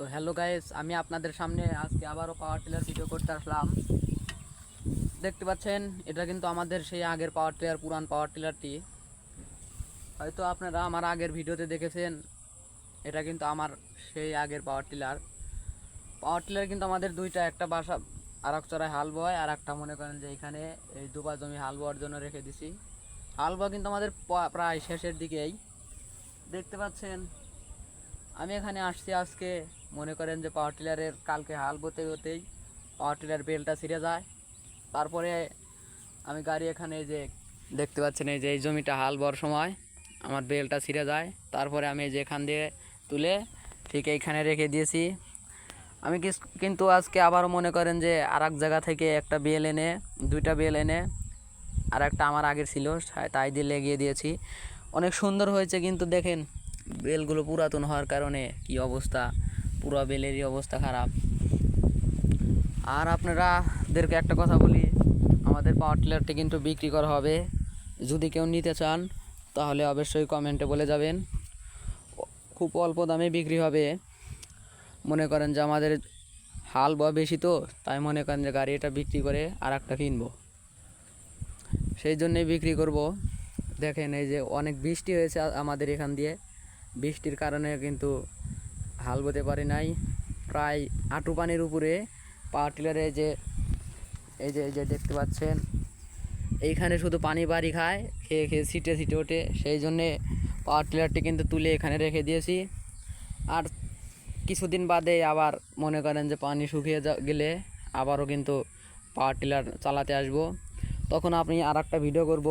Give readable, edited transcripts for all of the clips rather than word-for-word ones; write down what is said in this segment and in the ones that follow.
So hello guys, আমি আপনাদের সামনে আজকে আবারও পাওয়ার টিলার ভিডিও করতে আসলাম। দেখতে পাচ্ছেন এটা কিন্তু আমাদের সেই আগের পাওয়ার টিলার, পুরান পাওয়ার টিলারটি। হয়তো আপনারা আমার আগের ভিডিওতে দেখেছেন, এটা কিন্তু আমার সেই আগের পাওয়ার টিলার। পাওয়ার টিলার কিন্তু আমাদের দুইটা, একটা বাসা আর এক চড়ায় হাল বয়, আর একটা মনে করেন যে এখানে এই দুপা জমি হাল বওয়ার জন্য রেখে দিছি। হাল বয় কিন্তু আমাদের প্রায় শেষের দিকেই। দেখতে পাচ্ছেন আমি এখানে আসছি আজকে, মনে করেন যে পাওয়ার টিলারের কালকে হাল বতে বতেই পাওয়ার টিলার বেলটা ছিঁড়ে যায়। তারপরে আমি গাড়ি এখানে যে দেখতে পাচ্ছেন, এই যে এই জমিটা হাল বওয়ার সময় আমার বেলটা ছিঁড়ে যায়। তারপরে আমি যে এখান দিয়ে তুলে ঠিক এইখানে রেখে দিয়েছি। আমি কিন্তু আজকে আবারও মনে করেন যে আর এক জায়গা থেকে একটা বেল এনে, দুইটা বেল এনে, আর একটা আমার আগের ছিল তাই দিয়ে লেগিয়ে দিয়েছি। অনেক সুন্দর হয়েছে, কিন্তু দেখেন বেলগুলো পুরাতন হওয়ার কারণে কি অবস্থা, পুরো বেলেরই অবস্থা খারাপ। আর আপনারাদেরকে একটা কথা বলি, আমাদের পাওয়ার টিলারটি কিন্তু বিক্রি করা হবে। যদি কেউ নিতে চান তাহলে অবশ্যই কমেন্টে বলে যাবেন। খুব অল্প দামে বিক্রি হবে। মনে করেন যে আমাদের হাল বা বেশি, তো তাই মনে করেন যে গাড়ি এটা বিক্রি করে আর একটা কিনবো, সেই জন্যেই বিক্রি করব। দেখেন এই যে অনেক বৃষ্টি হয়েছে আমাদের এখান দিয়ে, বৃষ্টির কারণে কিন্তু হাল বতে পারি নাই। প্রায় হাঁটু পানির উপরে পাওয়ার টিলারে এই যে দেখতে পাচ্ছেন, এইখানে শুধু পানি বাড়ি খায়, খেয়ে খেয়ে ছিটে ছিটে ওঠে। সেই জন্যে পাওয়ার টিলারটি কিন্তু তুলে এখানে রেখে দিয়েছি। আর কিছুদিন বাদে আবার মনে করেন যে পানি শুকিয়ে গেলে আবারও কিন্তু পাওয়ার টিলার চালাতে আসবো, তখন আপনি আর একটা ভিডিও করব।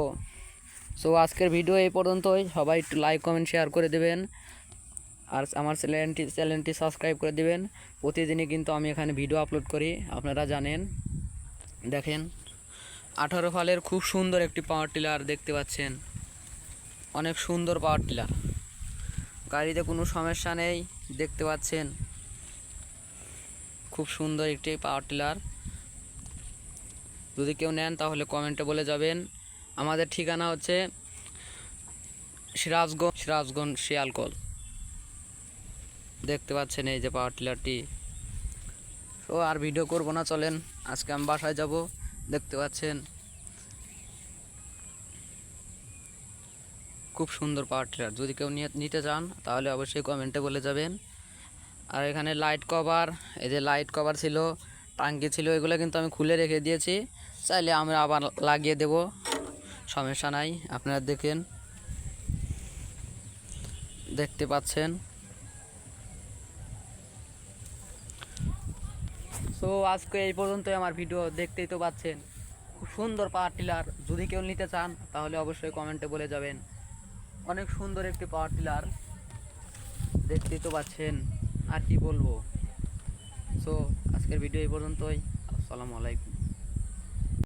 সো আজকের ভিডিও এই পর্যন্তই। সবাই একটু লাইক কমেন্ট শেয়ার করে দেবেন, আর আমার চ্যানেলটি সাবস্ক্রাইব করে দেবেন। প্রতিদিনই কিন্তু আমি এখানে ভিডিও আপলোড করি, আপনারা জানেন। দেখেন 18 ফালের খুব সুন্দর একটি পাওয়ার টিলার দেখতে পাচ্ছেন, অনেক সুন্দর পাওয়ার টিলার, গাড়িতে কোনো সমস্যা নেই। দেখতে পাচ্ছেন খুব সুন্দর একটি পাওয়ার টিলার। যদি কেউ নেন তাহলে কমেন্টে বলে যাবেন। আমাদের ঠিকানা হচ্ছে সিরাজগঞ্জ শিয়ালকল। দেখতে পাচ্ছেন এই যে পাওয়ার টিলারটি। তো আর ভিডিও করব না, চলেন আজকে আমি বাসায় যাব। দেখতে পাচ্ছেন খুব সুন্দর পাওয়ার টিলার, যদি কেউ নিতে চান তাহলে অবশ্যই কমেন্টে বলে যাবেন। আর এখানে লাইট কভার, এই যে লাইট কভার ছিল, টাঙ্কি ছিল, এগুলো কিন্তু আমি খুলে রেখে দিয়েছি, চাইলে আমি আবার লাগিয়ে দেব, সমস্যা নাই। আপনারা দেখতে পাচ্ছেন। সো আজকে এই পর্যন্তই আমার ভিডিও, দেখতেই তো পাচ্ছেন খুব সুন্দর পাওয়ার টিলার। যদি কেউ নিতে চান তাহলে অবশ্যই কমেন্টে বলে যাবেন। অনেক সুন্দর একটি পাওয়ার টিলার, দেখতেই তো পাচ্ছেন, আর কি বলবো। সো আজকের ভিডিও এই পর্যন্তই। আসসালামু আলাইকুম।